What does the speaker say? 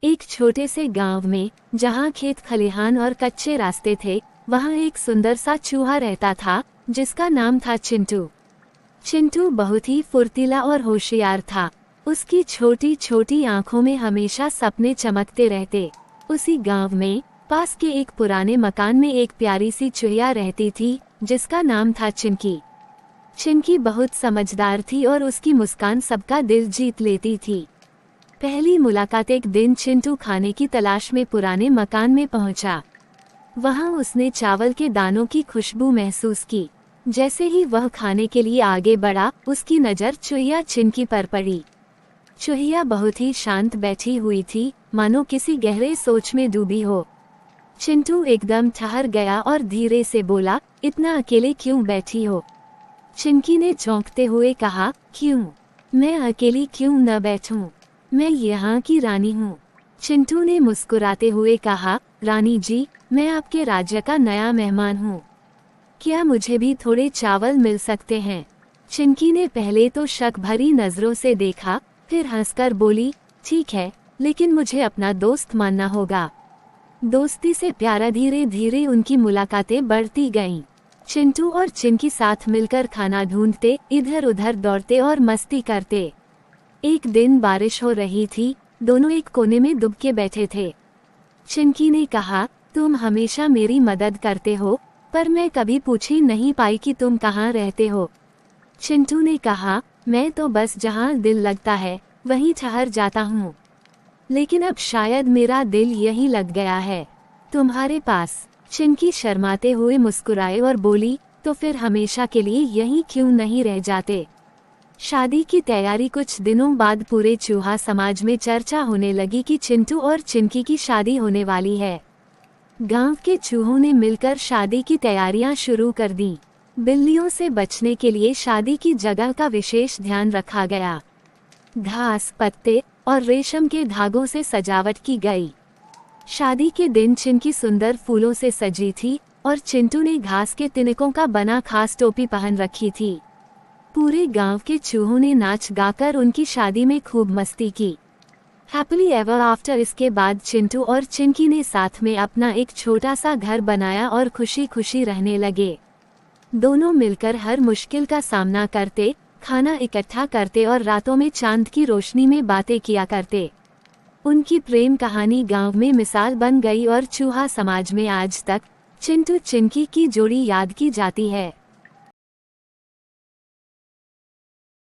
एक छोटे से गांव में, जहां खेत खलिहान और कच्चे रास्ते थे, वहां एक सुंदर सा चूहा रहता था जिसका नाम था चिंटू। चिंटू बहुत ही फुर्तीला और होशियार था। उसकी छोटी छोटी आंखों में हमेशा सपने चमकते रहते। उसी गांव में पास के एक पुराने मकान में एक प्यारी सी चुहिया रहती थी जिसका नाम था चिंकी। चिंकी बहुत समझदार थी और उसकी मुस्कान सबका दिल जीत लेती थी। पहली मुलाकात एक दिन चिंटू खाने की तलाश में पुराने मकान में पहुंचा। वहां उसने चावल के दानों की खुशबू महसूस की। जैसे ही वह खाने के लिए आगे बढ़ा, उसकी नज़र चुहिया चिंकी पर पड़ी। चुहिया बहुत ही शांत बैठी हुई थी, मानो किसी गहरे सोच में डूबी हो। चिंटू एकदम ठहर गया और धीरे से बोला, इतना अकेले क्यों बैठी हो? चिंकी ने चौंकते हुए कहा, क्यों? मैं अकेली क्यों न बैठूं? मैं यहाँ की रानी हूँ। चिंटू ने मुस्कुराते हुए कहा, रानी जी, मैं आपके राज्य का नया मेहमान हूँ। क्या मुझे भी थोड़े चावल मिल सकते हैं? चिंकी ने पहले तो शक भरी नजरों से देखा, फिर हंसकर बोली, ठीक है, लेकिन मुझे अपना दोस्त मानना होगा। दोस्ती से प्यारा धीरे धीरे उनकी मुलाकातें बढ़ती गईं। चिंटू और चिंकी साथ मिलकर खाना ढूंढते, इधर उधर दौड़ते और मस्ती करते। एक दिन बारिश हो रही थी, दोनों एक कोने में दुबके बैठे थे। चिंकी ने कहा, तुम हमेशा मेरी मदद करते हो, पर मैं कभी पूछ ही नहीं पाई कि तुम कहाँ रहते हो। चिंटू ने कहा, मैं तो बस जहाँ दिल लगता है वहीं ठहर जाता हूँ, लेकिन अब शायद मेरा दिल यहीं लग गया है, तुम्हारे पास। चिंकी शर्माते हुए मुस्कुराए और बोली, तो फिर हमेशा के लिए यहीं क्यों नहीं रह जाते? शादी की तैयारी कुछ दिनों बाद पूरे चूहा समाज में चर्चा होने लगी कि चिंटू और चिंकी की शादी होने वाली है। गांव के चूहों ने मिलकर शादी की तैयारियां शुरू कर दी। बिल्लियों से बचने के लिए शादी की जगह का विशेष ध्यान रखा गया। घास, पत्ते और रेशम के धागों से सजावट की गई। शादी के दिन चिंकी सुंदर फूलों से सजी थी और चिंटू ने घास के तिनकों का बना खास टोपी पहन रखी थी। पूरे गांव के चूहों ने नाच गाकर उनकी शादी में खूब मस्ती की। Happily ever after. इसके बाद चिंटू और चिंकी ने साथ में अपना एक छोटा सा घर बनाया और खुशी खुशी रहने लगे। दोनों मिलकर हर मुश्किल का सामना करते, खाना इकट्ठा करते और रातों में चांद की रोशनी में बातें किया करते। उनकी प्रेम कहानी गांव में मिसाल बन गई और चूहा समाज में आज तक चिंटू चिंकी की जोड़ी याद की जाती है।